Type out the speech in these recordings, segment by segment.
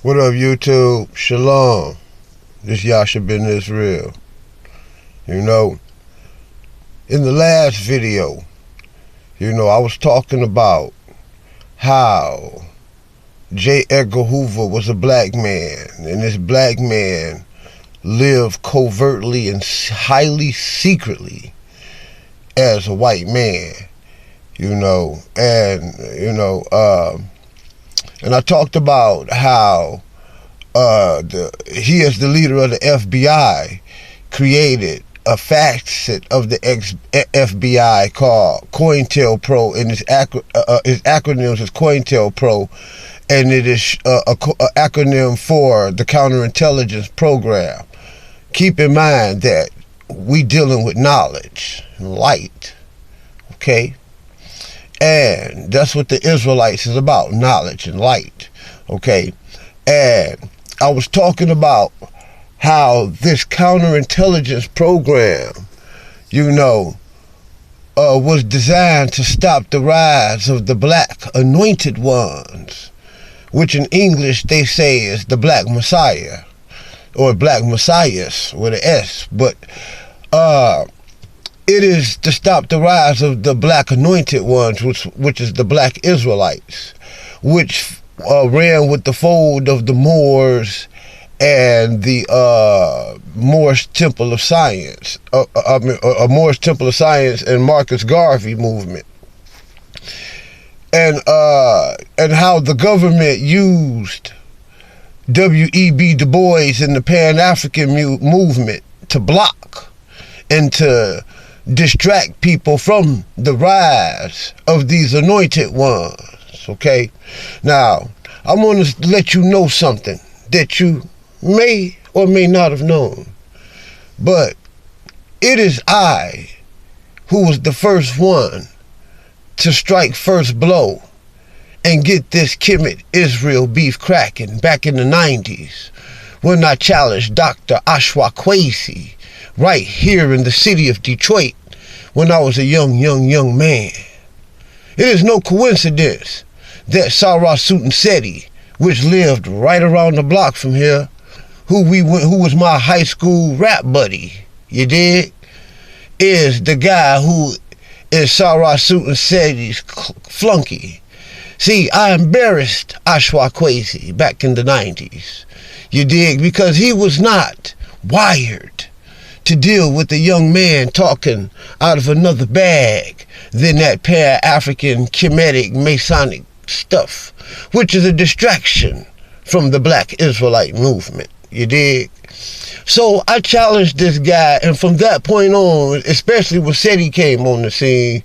What up, YouTube? Shalom. This Yasha Ben Israel. You know, in the last video, I was talking about how J. Edgar Hoover was a black man, and this black man lived covertly and highly secretly as a white man, and I talked about how he, as the leader of the FBI, created a facet of the FBI called COINTELPRO, and his acronyms is COINTELPRO, and it is an acronym for the Counterintelligence Program. Keep in mind that we dealing with knowledge and light, okay? And that's what the Israelites is about, knowledge and light, okay? And I was talking about how this counterintelligence program, was designed to stop the rise of the black anointed ones, which in English they say is the Black Messiah, or Black Messiahs with an S, but it is to stop the rise of the black anointed ones, which is the black Israelites, which ran with the fold of the Moors and the Moorish Temple of Science, Moorish Temple of Science and Marcus Garvey movement, and how the government used W.E.B. Du Bois and the Pan-African movement to block and to distract people from the rise of these anointed ones, okay? Now, I want to let you know something that you may or may not have known, but it is I who was the first one to strike first blow and get this Kemet Israel beef cracking back in the 90s when I challenged Dr. Ashwa Kwesi right here in the city of Detroit when I was a young man. It is no coincidence that Sarah Sutanseti, which lived right around the block from here, who was my high school rap buddy, you dig, is the guy who is Sarah Sutanseti's flunky. See, I embarrassed Ashwa Kwesi back in the 90s, you dig, because he was not wired to deal with a young man talking out of another bag than that Pan-African Kemetic Masonic stuff, which is a distraction from the black Israelite movement, you dig? So I challenged this guy, and from that point on, especially when Seti came on the scene,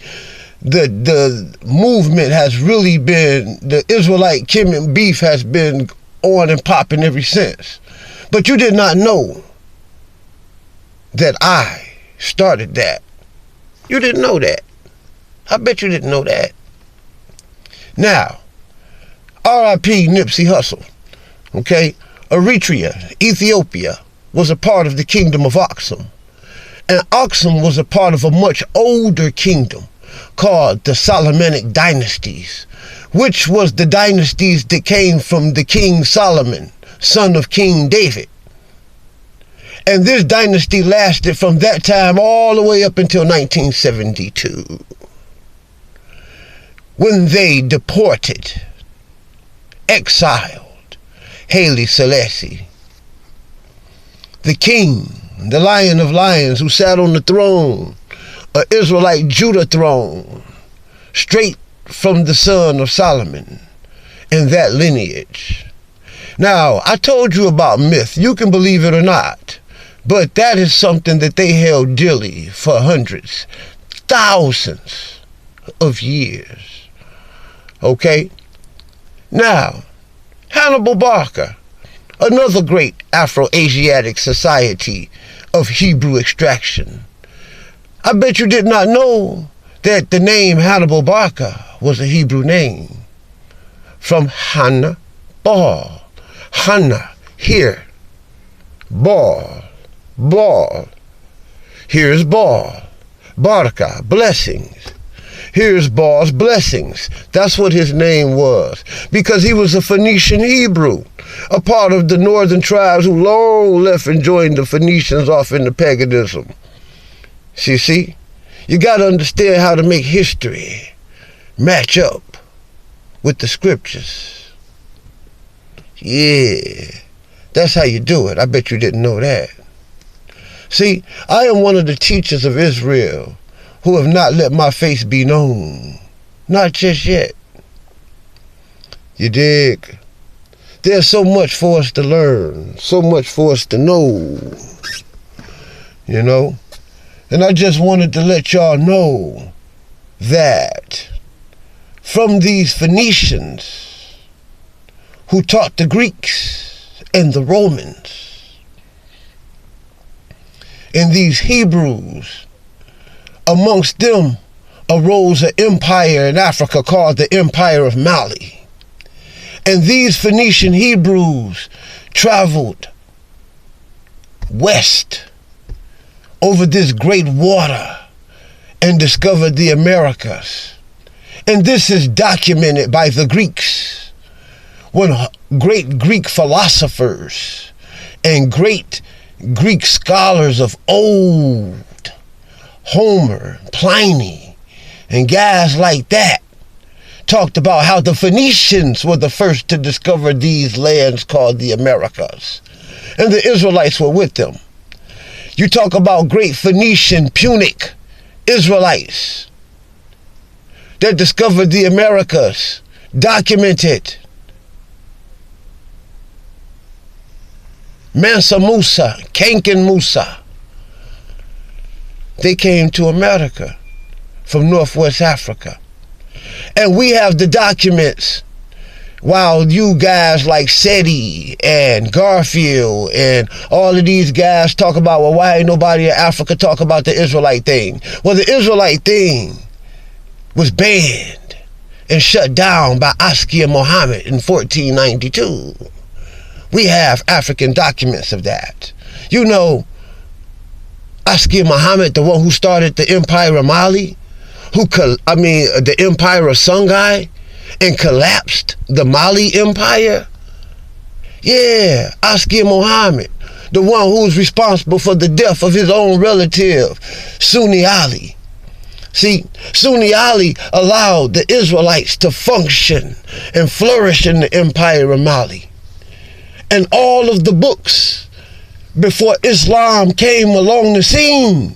the movement has really been, the Israelite Kemet beef has been on and popping ever since. But you did not know that I started that. You didn't know that. I bet you didn't know that. Now, R.I.P. Nipsey Hussle, okay? Eritrea, Ethiopia, was a part of the kingdom of Aksum. And Aksum was a part of a much older kingdom called the Solomonic dynasties, which was the dynasties that came from the King Solomon, son of King David. And this dynasty lasted from that time all the way up until 1972, when they deported, exiled Haile Selassie, the king, the Lion of Lions, who sat on the throne, an Israelite Judah throne, straight from the son of Solomon in that lineage. Now, I told you about myth. You can believe it or not, but that is something that they held dearly for hundreds, thousands of years. Okay? Now, Hannibal Barca, another great Afro-Asiatic society of Hebrew extraction. I bet you did not know that the name Hannibal Barca was a Hebrew name. From Hannah, Ball. Hannah, here. Ball. Ball. Here's Ball. Barca, blessings. Here's Ball's blessings. That's what his name was, because he was a Phoenician Hebrew a part of the northern tribes who long left and joined the Phoenicians off into paganism. See? You got to understand how to make history match up with the scriptures. Yeah, that's how you do it. I bet you didn't know that. See, I am one of the teachers of Israel who have not let my face be known. Not just yet. You dig? There's so much for us to learn, so much for us to know, you know? And I just wanted to let y'all know that from these Phoenicians who taught the Greeks and the Romans, and these Hebrews, amongst them arose an empire in Africa called the Empire of Mali. And these Phoenician Hebrews traveled west over this great water and discovered the Americas. And this is documented by the Greeks, when great Greek philosophers and great Greek scholars of old, Homer, Pliny, and guys like that, talked about how the Phoenicians were the first to discover these lands called the Americas. And the Israelites were with them. You talk about great Phoenician, Punic Israelites that discovered the Americas, documented. Mansa Musa, Kanken Musa. They came to America from Northwest Africa. And we have the documents, while you guys like SETI and Garfield and all of these guys talk about, well, why ain't nobody in Africa talk about the Israelite thing? Well, the Israelite thing was banned and shut down by Askia Muhammad in 1492. We have African documents of that. You know, Askia Muhammad, the one who started the Empire of Mali, the Empire of Songhai, and collapsed the Mali Empire. Yeah, Askia Muhammad, the one who's responsible for the death of his own relative, Sunni Ali. See, Sunni Ali allowed the Israelites to function and flourish in the Empire of Mali. And all of the books before Islam came along the scene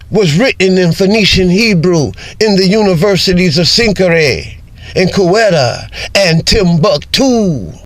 was written in Phoenician Hebrew in the universities of Sankore and Quetta and Timbuktu.